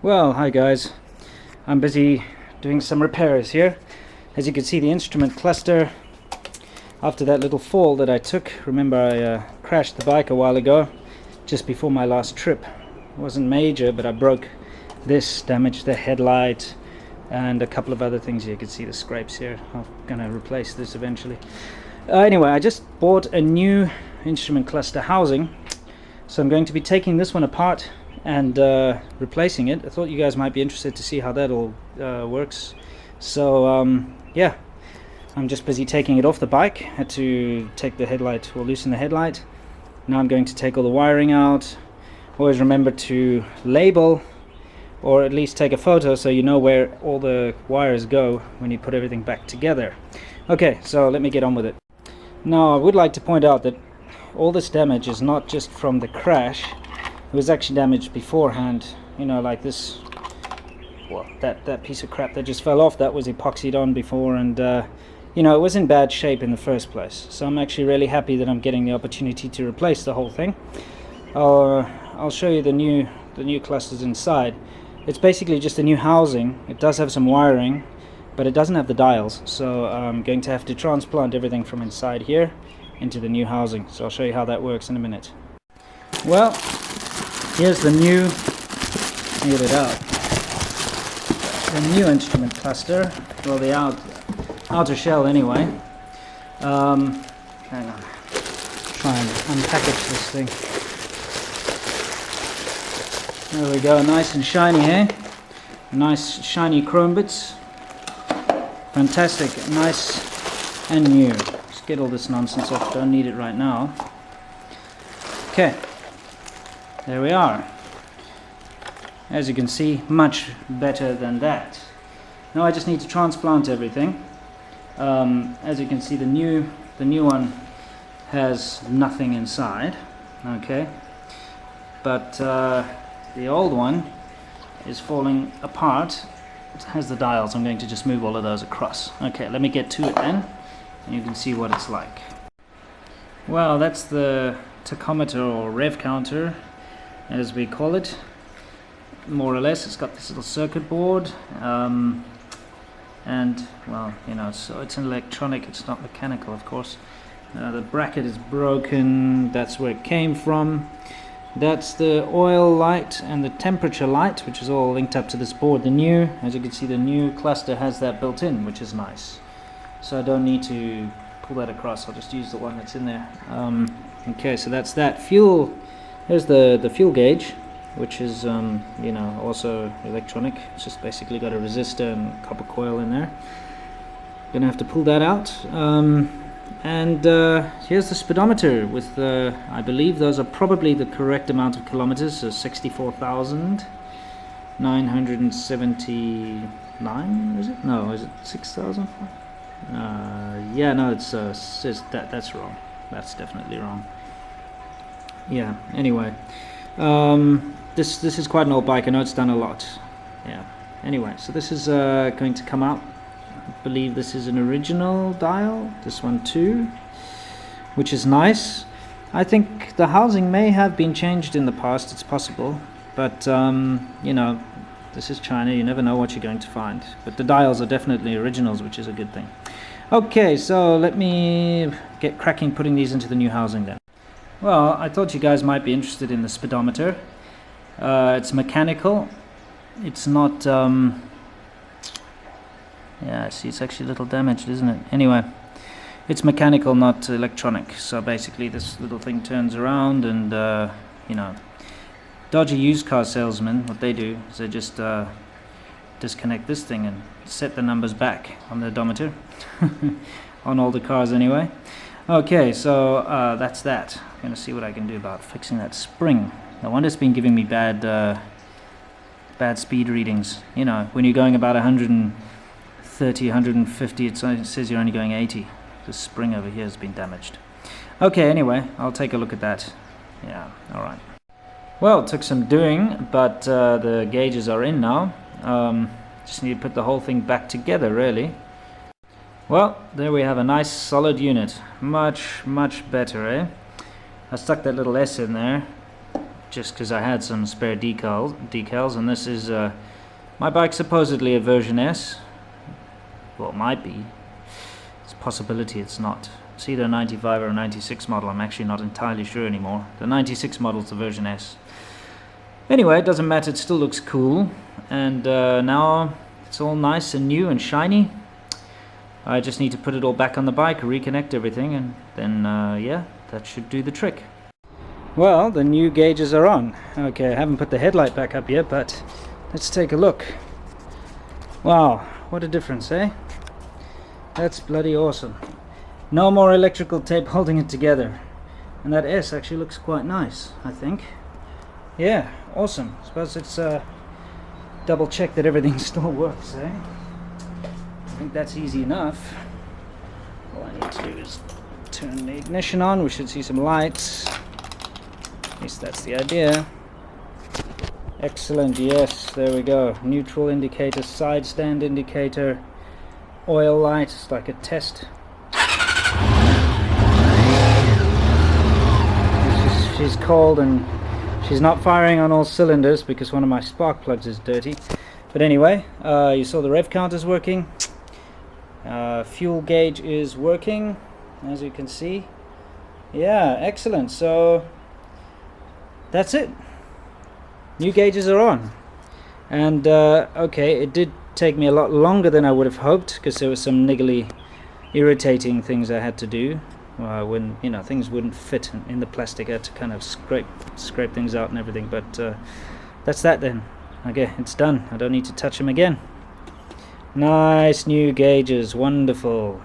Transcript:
Well, hi guys. I'm busy doing some repairs here. As you can see, the instrument cluster, after that little fall that I took, remember I crashed the bike a while ago, just before my last trip. It wasn't major, but I broke this, damaged the headlight, and a couple of other things. You can see the scrapes here. I'm gonna replace this eventually. Anyway, I just bought a new instrument cluster housing, so I'm going to be taking this one apart and replacing it. I thought you guys might be interested to see how that all works. So yeah, I'm just busy taking it off the bike. Had to take the headlight, or loosen the headlight. Now I'm going to take all the wiring out. Always remember to label, or at least take a photo so you know where all the wires go when you put everything back together. Okay, so let me get on with it. Now I would like to point out that all this damage is not just from the crash. It was actually damaged beforehand, you know, like this. Well, that piece of crap that just fell off, that was epoxied on before, and you know, it was in bad shape in the first place. So I'm actually really happy that I'm getting the opportunity to replace the whole thing. I'll show you the new clusters inside. It's basically just a new housing. It does have some wiring, but it doesn't have the dials, so I'm going to have to transplant everything from inside here into the new housing. So I'll show you how that works in a minute. Well, here's the new, get it out, the new instrument cluster, well, the outer shell anyway. Hang on, try and unpackage this thing. There we go, nice and shiny here. Nice shiny chrome bits. Fantastic, nice and new. Let's get all this nonsense off, don't need it right now. Okay. There we are. As you can see, much better than that. Now I just need to transplant everything. As you can see, the new one has nothing inside. Okay, but the old one is falling apart. It has the dials. I'm going to just move all of those across. Okay, let me get to it then, and you can see what it's like. Well, that's the tachometer or rev counter, as we call it, more or less. It's got this little circuit board, and well, you know, so it's an electronic, it's not mechanical, of course. The bracket is broken, that's where it came from. That's the oil light and the temperature light, which is all linked up to this board. As you can see, the new cluster has that built in, which is nice, so I don't need to pull that across. I'll just use the one that's in there. Okay, so that's that. Fuel, here's the fuel gauge, which is you know, also electronic. It's just basically got a resistor and a copper coil in there. Gonna have to pull that out. And here's the speedometer with I believe those are probably the correct amount of kilometers, so 64,979, is it? No, is it 6,000? Yeah, no, it says that's wrong. That's definitely wrong. Yeah, anyway, this is quite an old bike. I know it's done a lot. Yeah, anyway, so this is going to come out. I believe this is an original dial, this one too, which is nice. I think the housing may have been changed in the past, it's possible, but you know, this is China, you never know what you're going to find. But the dials are definitely originals, which is a good thing. Okay, so let me get cracking putting these into the new housing then. Well, I thought you guys might be interested in the speedometer. It's mechanical. It's not yeah, see, it's actually a little damaged, isn't it? Anyway, it's mechanical, not electronic. So basically this little thing turns around, and you know, dodgy used car salesmen, what they do is they just disconnect this thing and set the numbers back on the odometer on all the cars anyway. Okay, so that's that. I'm gonna see what I can do about fixing that spring. No wonder it's been giving me bad speed readings. You know, when you're going about 130, 150, it says you're only going 80. The spring over here has been damaged. Okay, anyway, I'll take a look at that. Yeah, alright. Well, it took some doing, but the gauges are in now. Just need to put the whole thing back together, really. Well, there we have a nice solid unit. Much better, eh? I stuck that little S in there. just because I had some spare decals, and this is my bike, supposedly a version S. Well, it might be. It's a possibility it's not. It's either a 95 or a 96 model. I'm actually not entirely sure anymore. The 96 model is the version S. Anyway, it doesn't matter. It still looks cool. And now it's all nice and new and shiny. I just need to put it all back on the bike, reconnect everything, and then, yeah, that should do the trick. Well, the new gauges are on. Okay, I haven't put the headlight back up yet, but let's take a look. Wow, what a difference, eh? That's bloody awesome. No more electrical tape holding it together. And that S actually looks quite nice, I think. Yeah, awesome. Suppose it's double check that everything still works, eh? I think that's easy enough. All I need to do is turn the ignition on. We should see some lights. At least that's the idea. Excellent, yes, there we go. Neutral indicator, side stand indicator, oil light, it's like a test. She's cold and she's not firing on all cylinders because one of my spark plugs is dirty. But anyway, you saw the rev count is working. Fuel gauge is working, as you can see. Yeah, excellent. So that's it. New gauges are on. And okay, it did take me a lot longer than I would have hoped because there were some niggly, irritating things I had to do. When, you know, things wouldn't fit in the plastic. I had to kind of scrape things out and everything. But that's that then. Okay, it's done. I don't need to touch them again. Nice new gauges, wonderful.